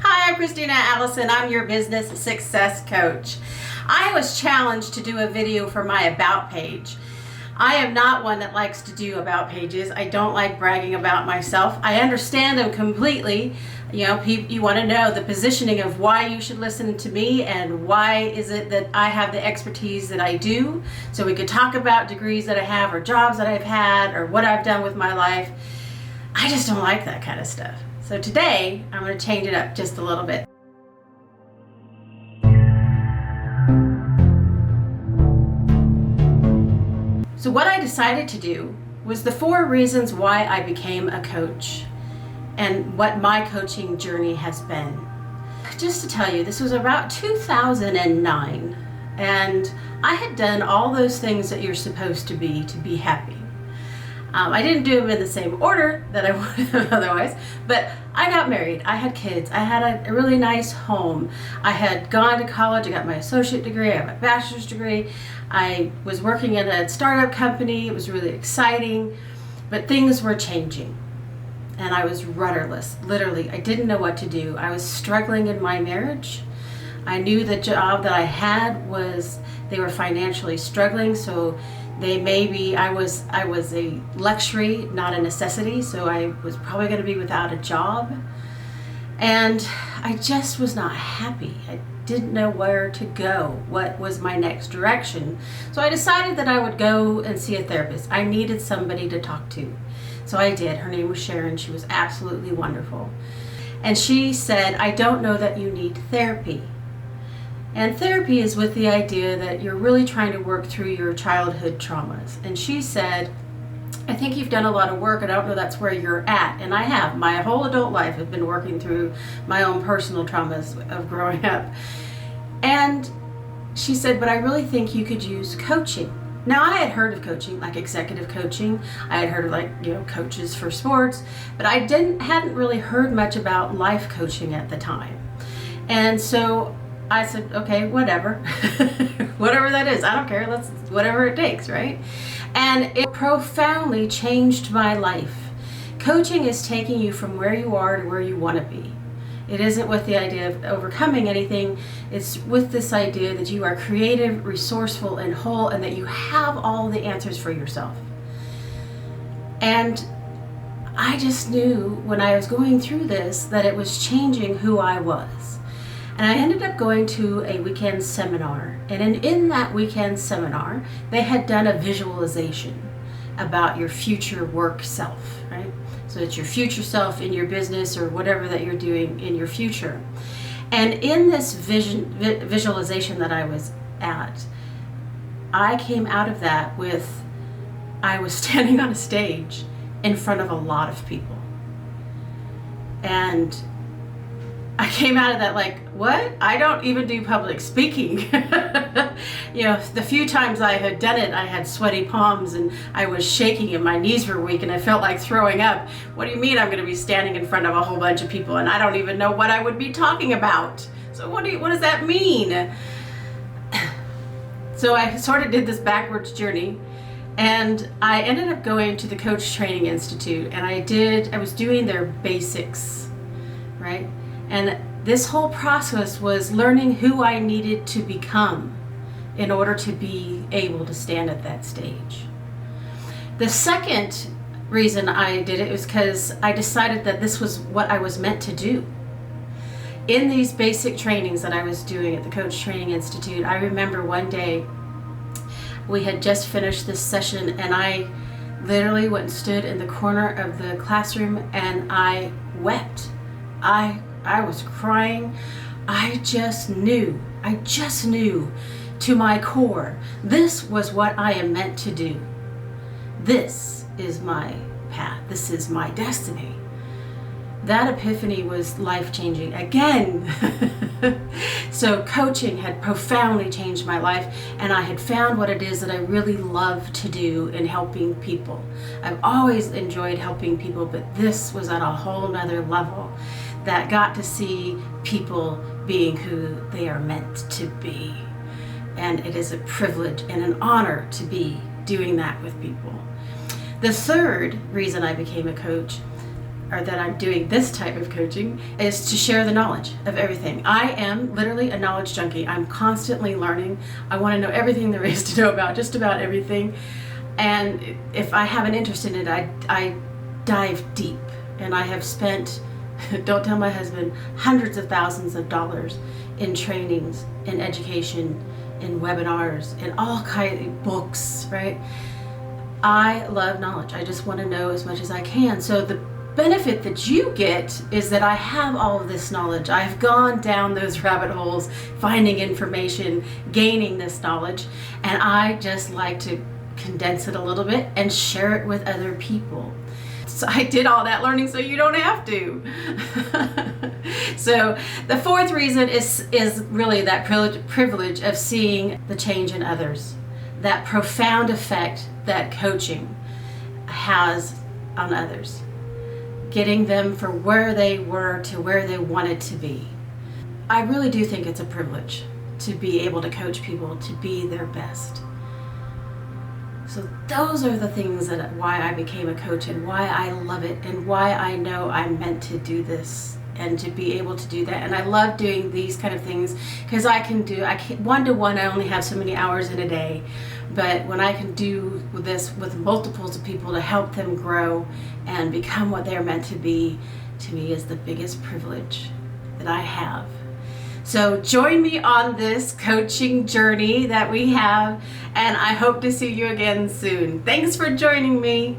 Hi, I'm Christina Allison. I'm your business success coach. I was challenged to do a video for my about page. I am not one that likes to do about pages. I don't like bragging about myself. I understand them completely. You know, you want to know the positioning of why you should listen to me and why is it that I have the expertise that I do. So we could talk about degrees that I have or jobs that I've had or what I've done with my life. I just don't like that kind of stuff. So today I'm going to change it up just a little bit. So what I decided to do was the 4 reasons why I became a coach and what my coaching journey has been. Just to tell you, this was about 2009, and I had done all those things that you're supposed to be happy. I didn't do them in the same order that I would have otherwise, but I got married, I had kids, I had a really nice home, I had gone to college, I got my associate degree, I got my bachelor's degree, I was working at a startup company, it was really exciting, but things were changing. And I was rudderless, literally. I didn't know what to do. I was struggling in my marriage. I knew the job that I had they were financially struggling, so I was a luxury, not a necessity, so I was probably going to be without a job. And I just was not happy. I didn't know where to go, what was my next direction. So I decided that I would go and see a therapist. I needed somebody to talk to. So I did. Her name was Sharon. She was absolutely wonderful. And she said, I don't know that you need therapy. And therapy is with the idea that you're really trying to work through your childhood traumas. And she said, I think you've done a lot of work, and I don't know that's where you're at. And I have. My whole adult life have been working through my own personal traumas of growing up. And she said, but I really think you could use coaching. Now, I had heard of coaching, like executive coaching. I had heard of coaches for sports, but I hadn't really heard much about life coaching at the time. And so I said, okay, whatever, whatever that is, I don't care, whatever it takes, right? And it profoundly changed my life. Coaching is taking you from where you are to where you want to be. It isn't with the idea of overcoming anything. It's with this idea that you are creative, resourceful, and whole, and that you have all the answers for yourself. And I just knew when I was going through this that it was changing who I was. And I ended up going to a weekend seminar. And in that weekend seminar, they had done a visualization about your future work self, right? So it's your future self in your business or whatever that you're doing in your future. And in this visualization that I was at, I came out of that I was standing on a stage in front of a lot of people. And I came out of that like, what? I don't even do public speaking. The few times I had done it, I had sweaty palms and I was shaking and my knees were weak and I felt like throwing up. What do you mean I'm going to be standing in front of a whole bunch of people and I don't even know what I would be talking about? So what does that mean? So I sort of did this backwards journey, and I ended up going to the Coach Training Institute, and I was doing their basics, right? And this whole process was learning who I needed to become in order to be able to stand at that stage. The second reason I did it was because I decided that this was what I was meant to do. In these basic trainings that I was doing at the Coach Training Institute, I remember one day we had just finished this session and I literally went and stood in the corner of the classroom and I wept. I was crying. I just knew to my core, this was what I am meant to do. This is my path. This is my destiny. That epiphany was life-changing again. So coaching had profoundly changed my life, and I had found what it is that I really love to do in helping people. I've always enjoyed helping people, but this was at a whole nother level that got to see people being who they are meant to be. And it is a privilege and an honor to be doing that with people. The third reason I became a coach or that I'm doing this type of coaching is to share the knowledge of everything. I am literally a knowledge junkie. I'm constantly learning. I want to know everything there is to know about just about everything. And if I have an interest in it, I dive deep. And I have spent, don't tell my husband, hundreds of thousands of dollars in trainings, in education, in webinars, in all kinds of books, right? I love knowledge. I just want to know as much as I can. So the benefit that you get is that I have all of this knowledge. I've gone down those rabbit holes, finding information, gaining this knowledge, and I just like to condense it a little bit and share it with other people. So I did all that learning so you don't have to. So the fourth reason is really that privilege of seeing the change in others, that profound effect that coaching has on others, getting them from where they were to where they wanted to be. I really do think it's a privilege to be able to coach people to be their best. So those are the things that why I became a coach and why I love it and why I know I'm meant to do this and to be able to do that. And I love doing these kind of things because I can one-to-one, I only have so many hours in a day. But when I can do this with multiples of people to help them grow and become what they're meant to be, to me is the biggest privilege that I have. So join me on this coaching journey that we have, and I hope to see you again soon. Thanks for joining me.